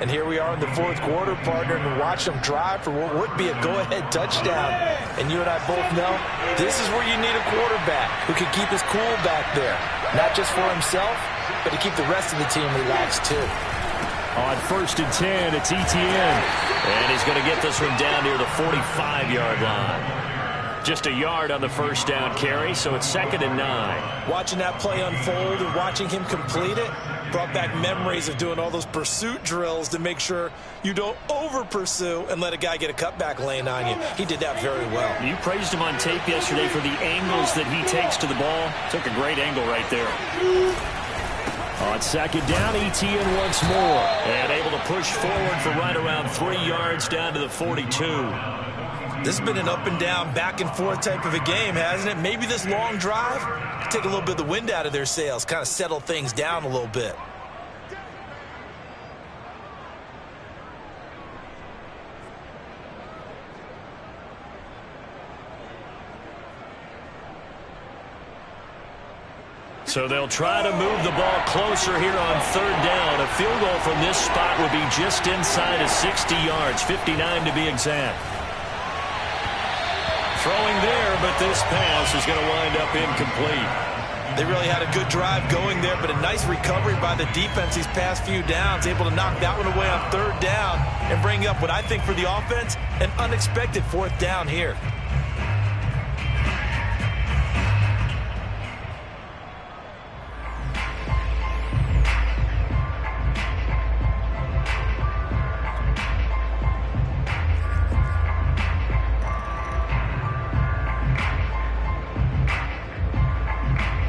And here we are in the fourth quarter, partner, and watch them drive for what would be a go-ahead touchdown. And you and I both know this is where you need a quarterback who can keep his cool back there. Not just for himself, but to keep the rest of the team relaxed too. On 1st and 10, it's Etienne. And he's going to get this one down near the 45-yard line. Just a yard on the first down carry, so it's 2nd and 9. Watching that play unfold and watching him complete it brought back memories of doing all those pursuit drills to make sure you don't over-pursue and let a guy get a cutback lane on you. He did that very well. You praised him on tape yesterday for the angles that he takes to the ball. Took a great angle right there. On 2nd down, Etienne once more. And able to push forward for right around 3 yards down to the 42. This has been an up and down, back and forth type of a game, hasn't it? Maybe this long drive could take a little bit of the wind out of their sails, kind of settle things down a little bit. So they'll try to move the ball closer here on 3rd down. A field goal from this spot would be just inside of 60 yards, 59 to be exact. Throwing there, but this pass is going to wind up incomplete. They really had a good drive going there, but a nice recovery by the defense these past few downs, able to knock that one away on 3rd down and bring up what I think for the offense, an unexpected 4th down here.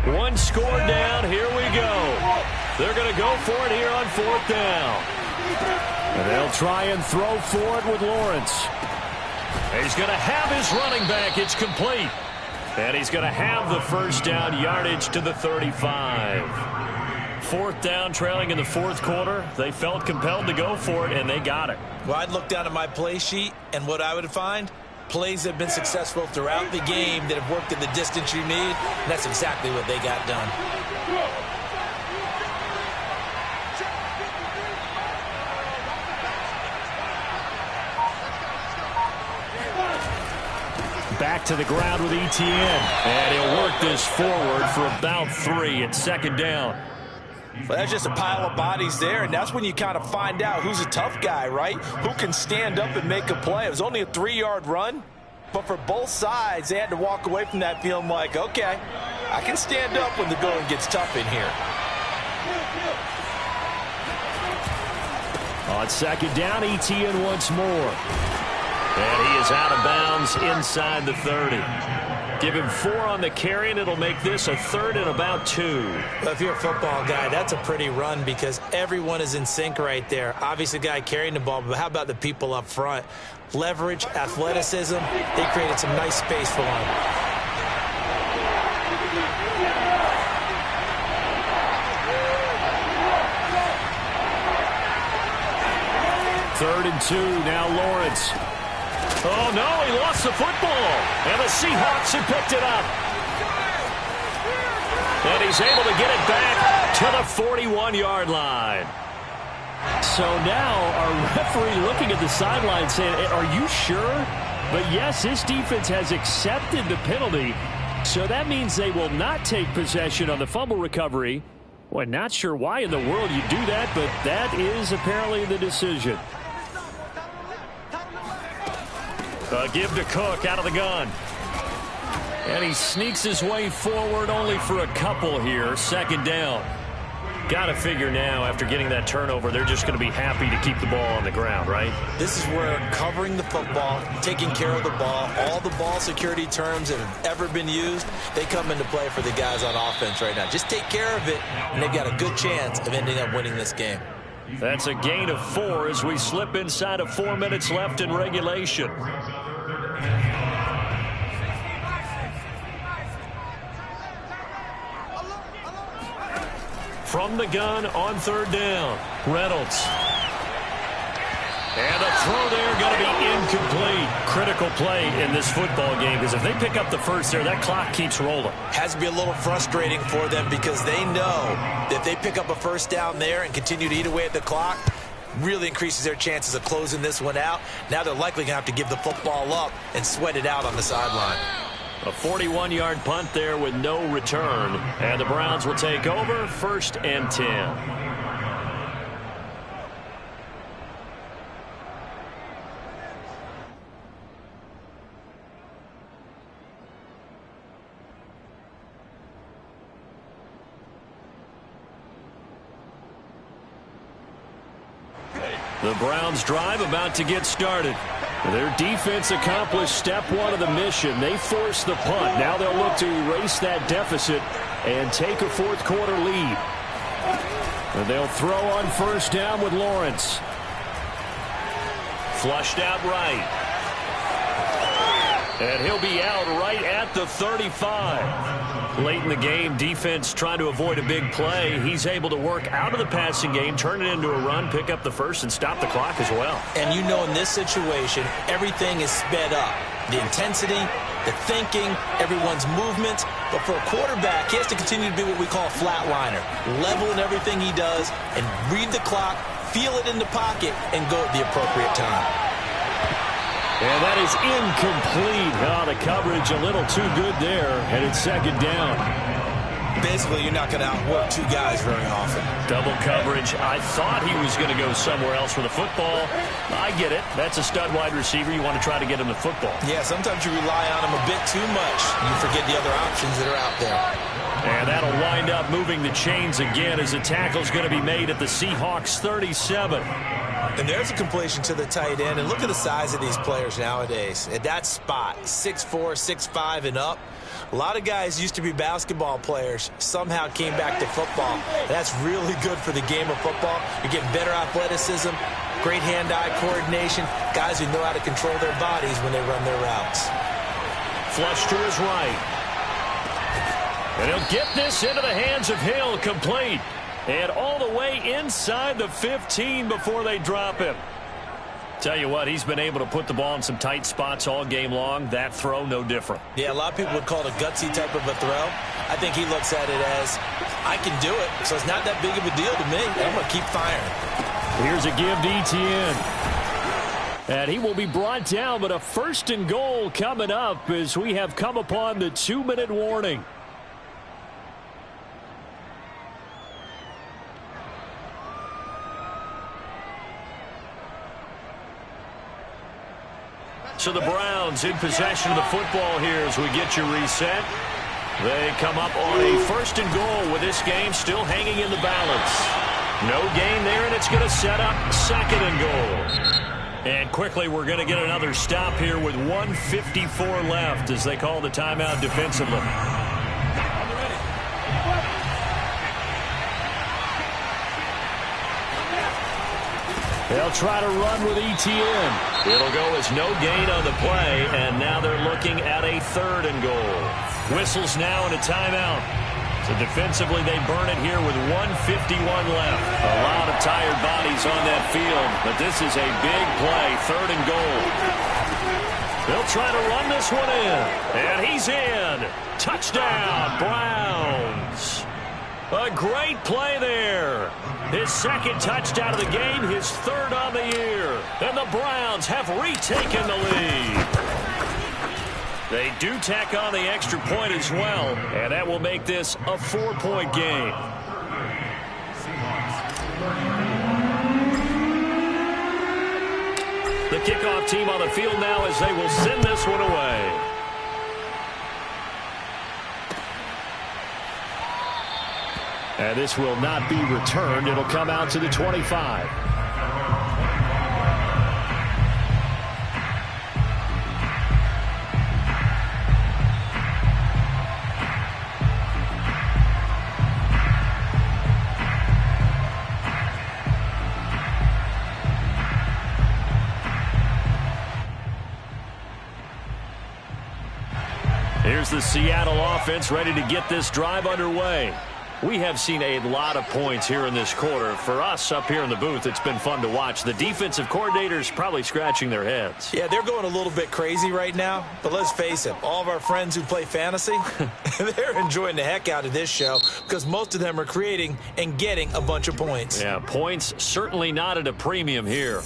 One score down. Here we go. They're going to go for it here on 4th down. And they'll try and throw for it with Lawrence. He's going to have his running back. It's complete. And he's going to have the first down yardage to the 35. 4th down, trailing in the 4th quarter. They felt compelled to go for it, and they got it. Well, I'd look down at my play sheet, and what I would find, plays have been successful throughout the game that have worked at the distance you need, and that's exactly what they got done. Back to the ground with Etienne. And he'll work this forward for about 3 at 2nd down. Well, that's just a pile of bodies there, and that's when you kind of find out who's a tough guy, right? Who can stand up and make a play. It was only a 3-yard run, but for both sides, they had to walk away from that feeling like, okay, I can stand up when the going gets tough in here. On 2nd down, Etienne once more. And he is out of bounds inside the 30. Give him 4 on the carry, and it'll make this a 3rd and about 2. Well, if you're a football guy, that's a pretty run because everyone is in sync right there. Obviously, the guy carrying the ball, but how about the people up front? Leverage, athleticism, they created some nice space for him. Third and 2, now Lawrence. Oh, no, he lost the football. And the Seahawks have picked it up. And he's able to get it back to the 41-yard line. So now our referee looking at the sideline saying, are you sure? But yes, this defense has accepted the penalty. So that means they will not take possession on the fumble recovery. Well, not sure why in the world you do that, but that is apparently the decision. Give to Cook out of the gun. And he sneaks his way forward only for a couple here. Second down. Got to figure now, after getting that turnover, they're just going to be happy to keep the ball on the ground, right? This is where covering the football, taking care of the ball, all the ball security terms that have ever been used, they come into play for the guys on offense right now. Just take care of it, and they've got a good chance of ending up winning this game. That's a gain of 4 as we slip inside of 4 minutes left in regulation. From the gun on third down, Reynolds. And the throw there going to be incomplete. Critical play in this football game, because if they pick up the first there, that clock keeps rolling. Has to be a little frustrating for them, because they know that if they pick up a first down there and continue to eat away at the clock, really increases their chances of closing this one out. Now they're likely going to have to give the football up and sweat it out on the sideline. A 41-yard punt there with no return. And the Browns will take over, 1st and 10. The Browns drive about to get started. Their defense accomplished step 1 of the mission. They forced the punt. Now they'll look to erase that deficit and take a 4th quarter lead. And they'll throw on first down with Lawrence. Flushed out right. And he'll be out right at the 35. Late in the game, defense trying to avoid a big play. He's able to work out of the passing game, turn it into a run, pick up the first, and stop the clock as well. And you know, in this situation, everything is sped up. The intensity, the thinking, everyone's movements. But for a quarterback, he has to continue to be what we call a flatliner. Level in everything he does and read the clock, feel it in the pocket, and go at the appropriate time. And that is incomplete. Oh, the coverage a little too good there, and it's second down. Basically, you're not going to outwork 2 guys very often. Double coverage. I thought he was going to go somewhere else for the football. I get it. That's a stud wide receiver. You want to try to get him the football. Yeah, sometimes you rely on him a bit too much. You forget the other options that are out there. And that'll wind up moving the chains again as the tackle's going to be made at the Seahawks 37. And there's a completion to the tight end. And look at the size of these players nowadays. At that spot, 6'4", 6'5", and up. A lot of guys used to be basketball players, somehow came back to football. That's really good for the game of football. You're getting better athleticism, great hand-eye coordination, guys who know how to control their bodies when they run their routes. Flush to his right. And he'll get this into the hands of Hill, complete. And all the way inside the 15 before they drop him. Tell you what, he's been able to put the ball in some tight spots all game long. That throw, no different. Yeah, a lot of people would call it a gutsy type of a throw. I think he looks at it as, I can do it, so it's not that big of a deal to me. I'm going to keep firing. Here's a give to Etienne. And he will be brought down, but a 1st and goal coming up as we have come upon the 2-minute warning. So the Browns in possession of the football here as we get you reset. They come up on a 1st and goal with this game still hanging in the balance. No gain there, and it's going to set up 2nd and goal. And quickly we're going to get another stop here with 1:54 left as they call the timeout defensively. They'll try to run with Etienne. It'll go as no gain on the play, and now they're looking at a 3rd and goal. Whistles now and a timeout. So defensively, they burn it here with 1:51 left. A lot of tired bodies on that field, but this is a big play, 3rd and goal. They'll try to run this one in, and he's in. Touchdown, Browns. A great play there. His 2nd touchdown of the game, his 3rd on the year. And the Browns have retaken the lead. They do tack on the extra point as well, and that will make this a 4-point game. The kickoff team on the field now as they will send this one away. And this will not be returned. It'll come out to the 25. Here's the Seattle offense ready to get this drive underway. We have seen a lot of points here in this quarter. For us up here in the booth, it's been fun to watch. The defensive coordinators probably scratching their heads. Yeah, they're going a little bit crazy right now. But let's face it, all of our friends who play fantasy, they're enjoying the heck out of this show because most of them are creating and getting a bunch of points. Yeah, points certainly not at a premium here.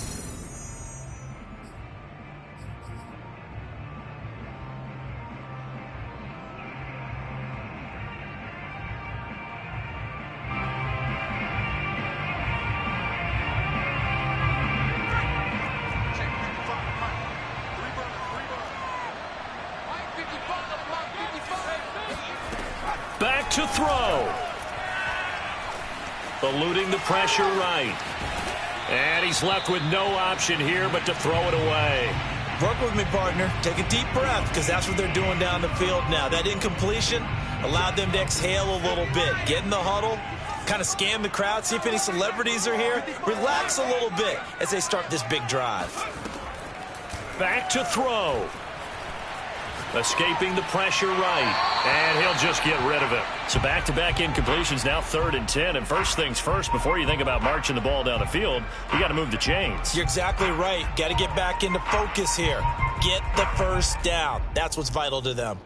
Back to throw. Eluding the pressure right. And he's left with no option here but to throw it away. Work with me, partner. Take a deep breath because that's what they're doing down the field now. That incompletion allowed them to exhale a little bit. Get in the huddle, kind of scan the crowd, see if any celebrities are here. Relax a little bit as they start this big drive. Back to throw. Escaping the pressure right. And he'll just get rid of it. So back-to-back incompletions, now 3rd and 10. And first things first, before you think about marching the ball down the field, you got to move the chains. You're exactly right. Got to get back into focus here. Get the first down. That's what's vital to them.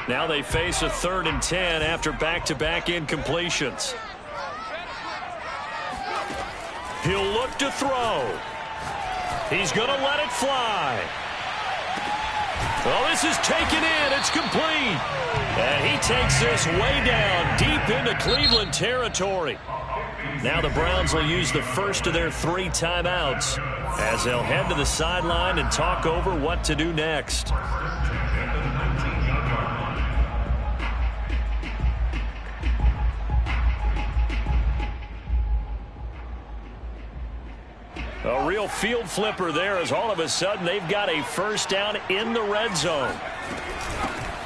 Now they face a 3rd and 10 after back-to-back incompletions. He'll look to throw. He's going to let it fly. Well, this is taken in. It's complete. And he takes this way down deep into Cleveland territory. Now the Browns will use the first of their 3 timeouts as they'll head to the sideline and talk over what to do next. A real field flipper there as all of a sudden they've got a first down in the red zone.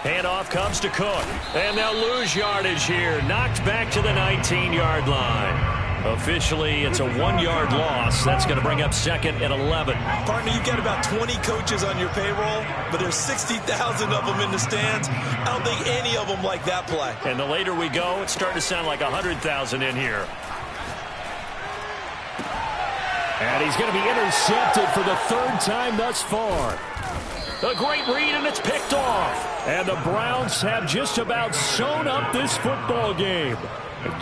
Handoff comes to Cook. And they'll lose yardage here. Knocked back to the 19-yard line. Officially, it's a 1-yard loss. That's going to bring up 2nd and 11. Partner, you've got about 20 coaches on your payroll, but there's 60,000 of them in the stands. I don't think any of them like that play. And the later we go, it's starting to sound like 100,000 in here. And he's going to be intercepted for the 3rd time thus far. A great read, and it's picked off. And the Browns have just about sewn up this football game.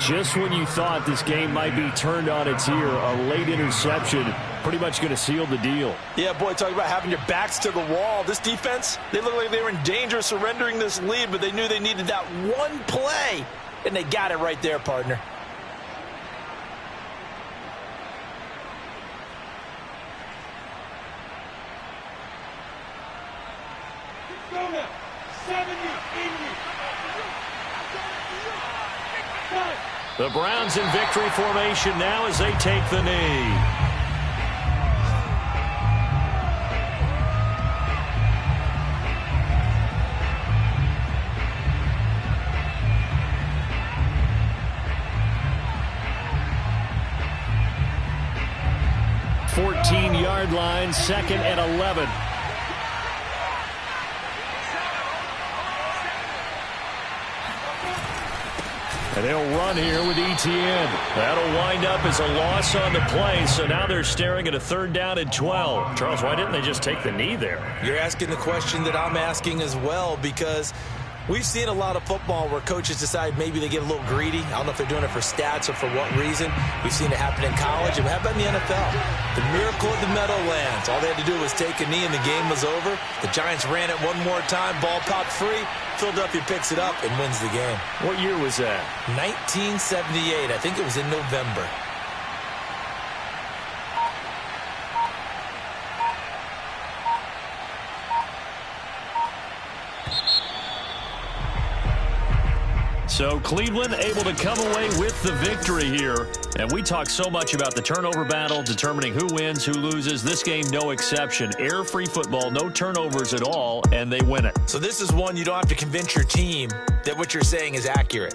Just when you thought this game might be turned on its ear, a late interception pretty much going to seal the deal. Yeah, boy, talk about having your backs to the wall. This defense, they look like they were in danger of surrendering this lead, but they knew they needed that one play, and they got it right there, partner. The Browns in victory formation now as they take the knee. Fourteen-yard line, 2nd and 11. And they'll run here with Etienne. That'll wind up as a loss on the play, so now they're staring at a 3rd down and 12. Charles, why didn't they just take the knee there? You're asking the question that I'm asking as well, because we've seen a lot of football where coaches decide maybe they get a little greedy. I don't know if they're doing it for stats or for what reason. We've seen it happen in college, and how about in the NFL? The miracle of the Meadowlands. All they had to do was take a knee, and the game was over. The Giants ran it one more time. Ball popped free. Philadelphia picks it up and wins the game. What year was that? 1978. I think it was in November. So Cleveland able to come away with the victory here. And we talk so much about the turnover battle, determining who wins, who loses. This game, no exception. Air-free football, no turnovers at all, and they win it. So this is one you don't have to convince your team that what you're saying is accurate.